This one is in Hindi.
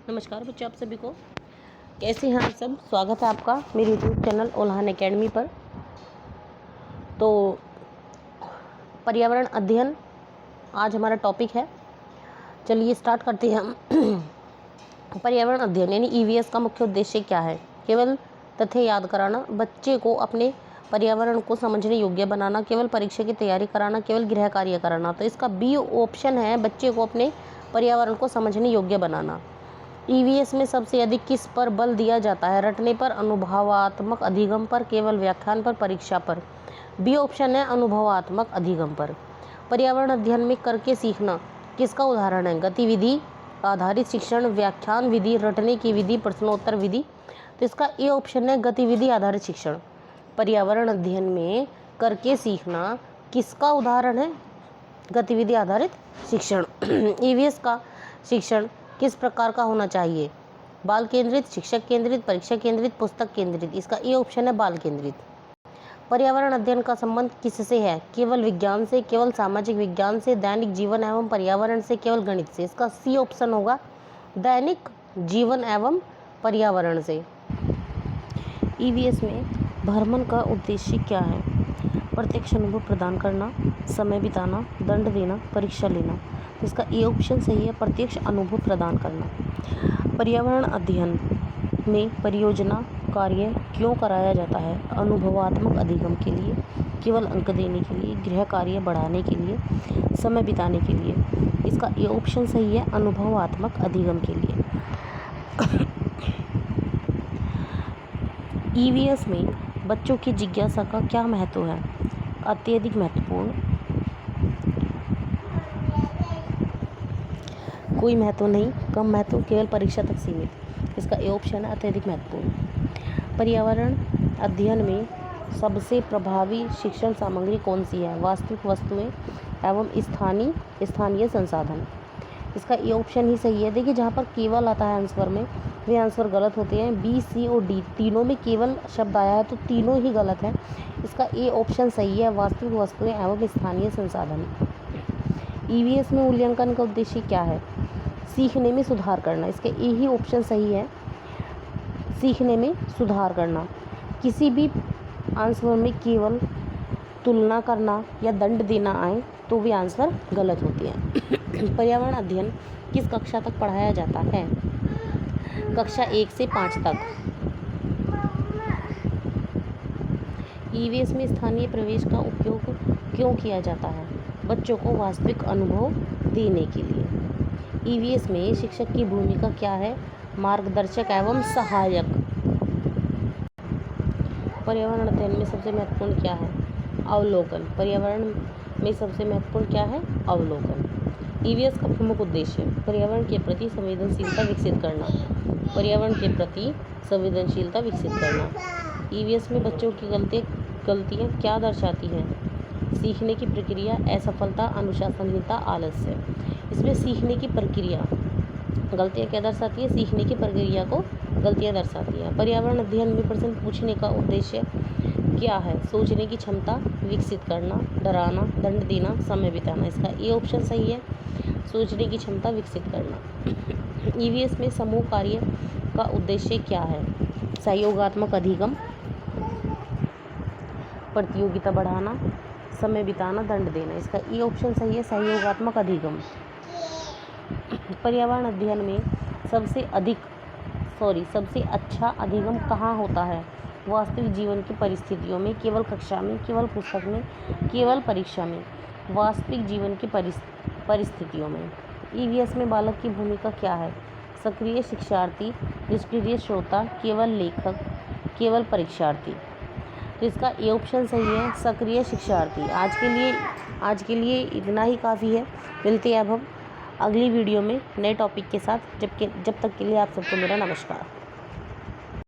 नमस्कार बच्चों, आप सभी को कैसे हैं आप सब। स्वागत है आपका मेरे यूट्यूब चैनल ओल्हान एकेडमी पर। तो पर्यावरण अध्ययन आज हमारा टॉपिक है। चलिए स्टार्ट करते हैं हम। पर्यावरण अध्ययन यानी ईवीएस का मुख्य उद्देश्य क्या है? केवल तथ्य याद कराना, बच्चे को अपने पर्यावरण को समझने योग्य बनाना, केवल परीक्षा की तैयारी कराना, केवल गृह कार्य कराना। तो इसका बी ऑप्शन है, बच्चे को अपने पर्यावरण को समझने योग्य बनाना। ईवीएस में सबसे अधिक किस पर बल दिया जाता है? रटने पर, अनुभवात्मक अधिगम पर, केवल व्याख्यान पर, परीक्षा पर। बी ऑप्शन है अनुभवात्मक अधिगम पर। पर्यावरण अध्ययन में करके सीखना किसका उदाहरण है? गतिविधि आधारित शिक्षण, व्याख्यान विधि, रटने की विधि, प्रश्नोत्तर विधि। तो इसका ए ऑप्शन है गतिविधि आधारित शिक्षण। पर्यावरण अध्ययन में करके सीखना किसका उदाहरण है? गतिविधि आधारित शिक्षण। ईवीएस का शिक्षण किस प्रकार का होना चाहिए? बाल केंद्रित, शिक्षक केंद्रित, परीक्षा केंद्रित, पुस्तक केंद्रित। इसका ए ऑप्शन है बाल केंद्रित। पर्यावरण अध्ययन का संबंध किससे है? केवल विज्ञान से, केवल सामाजिक विज्ञान से, दैनिक जीवन एवं पर्यावरण से, केवल गणित से। इसका सी ऑप्शन होगा दैनिक जीवन एवं पर्यावरण से। ईवीएस में भ्रमण का उद्देश्य क्या है? प्रत्यक्ष अनुभव प्रदान करना, समय बिताना, दंड देना, परीक्षा लेना। इसका ए ऑप्शन सही है प्रत्यक्ष अनुभव प्रदान करना। पर्यावरण अध्ययन में परियोजना कार्य क्यों कराया जाता है? अनुभवात्मक अधिगम के लिए, केवल अंक देने के लिए, गृह कार्य बढ़ाने के लिए, समय बिताने के लिए। इसका ए ऑप्शन सही है अनुभवात्मक अधिगम के लिए। ईवीएस में बच्चों की जिज्ञासा का क्या महत्व है? अत्यधिक महत्वपूर्ण, कोई महत्व नहीं, कम महत्व, केवल परीक्षा तक सीमित। इसका ए ऑप्शन है अत्यधिक महत्वपूर्ण। पर्यावरण अध्ययन में सबसे प्रभावी शिक्षण सामग्री कौन सी है? वास्तविक वस्तुएं एवं स्थानीय संसाधन। इसका ए ऑप्शन ही सही है। देखिए जहाँ पर केवल आता है आंसर में, वे आंसर गलत होते हैं। बी, सी और डी तीनों में केवल शब्द आया है तो तीनों ही गलत हैं। इसका ए ऑप्शन सही है वास्तविक वस्तुएं एवं स्थानीय संसाधन। ईवीएस में मूल्यांकन का उद्देश्य क्या है? सीखने में सुधार करना। इसके ए ही ऑप्शन सही है, सीखने में सुधार करना। किसी भी आंसर में केवल तुलना करना या दंड देना आए तो वे आंसर गलत होते हैं। पर्यावरण अध्ययन किस कक्षा तक पढ़ाया जाता है? कक्षा 1 से 5 तक। ईवीएस में स्थानीय प्रवेश का उपयोग क्यों किया जाता है? बच्चों को वास्तविक अनुभव देने के लिए। ईवीएस में शिक्षक की भूमिका क्या है? मार्गदर्शक एवं सहायक। पर्यावरण अध्ययन में सबसे महत्वपूर्ण क्या है? अवलोकन। पर्यावरण में सबसे महत्वपूर्ण क्या है? अवलोकन। ईवीएस का प्रमुख उद्देश्य पर्यावरण के प्रति संवेदनशीलता विकसित करना। पर्यावरण के प्रति संवेदनशीलता विकसित करना। ईवीएस में बच्चों की गलतियाँ क्या दर्शाती हैं? सीखने की प्रक्रिया, असफलता, अनुशासनहीनता, आलस्य। इसमें सीखने की प्रक्रिया गलतियाँ क्या दर्शाती है? सीखने की प्रक्रिया को गलतियाँ दर्शाती हैं। पर्यावरण अध्ययन में प्रश्न पूछने का उद्देश्य क्या है? सोचने की क्षमता विकसित करना, डराना, दंड देना, समय बिताना। इसका ए ऑप्शन सही है सोचने की क्षमता विकसित करना। ईवीएस में समूह कार्य का उद्देश्य क्या है? सहयोगात्मक अधिगम, प्रतियोगिता बढ़ाना, समय बिताना, दंड देना। इसका ई ऑप्शन सही है सहयोगात्मक अधिगम। पर्यावरण अध्ययन में सबसे अच्छा अधिगम कहाँ होता है? वास्तविक जीवन की परिस्थितियों में, केवल कक्षा में, केवल पुस्तक में, केवल परीक्षा में। वास्तविक जीवन की परिस्थितियों में। ईवीएस में बालक की भूमिका क्या है? सक्रिय शिक्षार्थी, निष्क्रिय श्रोता, केवल लेखक, केवल परीक्षार्थी। तो इसका ए ऑप्शन सही है सक्रिय शिक्षार्थी। आज के लिए इतना ही काफ़ी है। मिलते हैं अब हम अगली वीडियो में नए टॉपिक के साथ। जब तक के लिए आप सबको मेरा नमस्कार।